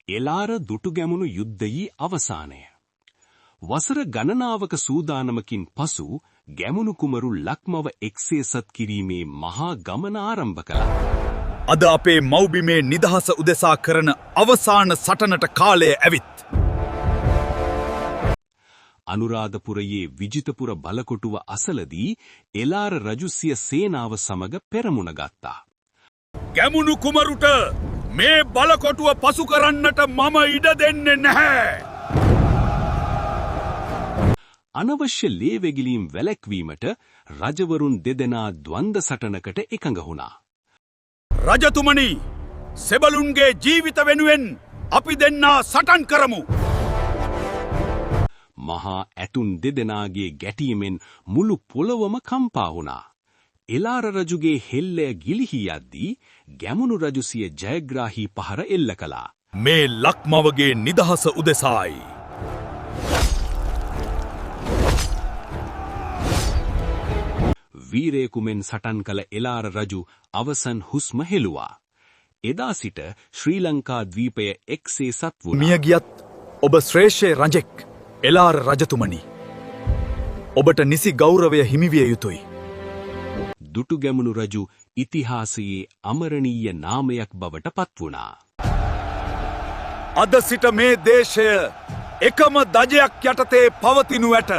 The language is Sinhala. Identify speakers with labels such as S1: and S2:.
S1: එලාර දුටුගැමුණු යුද්ධයේ අවසානය. වසර ගණනාවක සූදානමකින් පසු ගැමුණු කුමරු ලක්මව එක්සේසත් කිරීමේ මහා ගමන ආරම්භ කළා.
S2: අද අපේ මව්බිමේ නිදහස උදෙසා කරන අවසාන සටනට කාලය ඇවිත්.
S1: අනුරාධපුරයේ විජිතපුර බලකොටුව අසලදී එලාර රජු සිය සේනාව සමග පෙරමුණ ගත්තා.
S2: ගැමුණු කුමරුට මේ බලකොටුව පසු කරන්නට මම ඉඩ දෙන්නේ නැහැ.
S1: අනවශ්‍ය ලේවැගිලීම් වැළැක්වීමට රජවරුන් දෙදෙනා ද්වන්ද සටනකට එකඟ වුණා.
S2: රජතුමනි, සෙබළුන්ගේ ජීවිත වෙනුවෙන් අපි දෙන්නා සටන් කරමු.
S1: මහා ඇතුන් දෙදෙනාගේ ගැටීමෙන් මුළු පොළොවම කම්පා වුණා. එලාර රජුගේ හෙල්ලය ගිලිහී යද්දී ගැමුණු රජු සිය ජයග්‍රාහී පහර එල්ල කළා.
S2: මේ ලක්මවගේ නිදහස උදෙසායි.
S1: වීරයෙකුමෙන් සටන් කළ එලාර රජු අවසන් හුස්ම හෙළුවා. එදා සිට ශ්‍රී ලංකා ද්වීපය එක්සේසත් වුණා.
S2: මිය ගියත් ඔබ ශ්‍රේෂ්ඨ රජෙක් එලාර රජතුමනි. ඔබට නිසි ගෞරවය හිමිවිය යුතුයි.
S1: දුටුගැමුණු රජු ඉතිහාසයේ අමරණීය නාමයක් බවට පත් වුණා.
S2: අද සිට මේ දේශය එකම දජයක් යටතේ පවතිනු ඇත.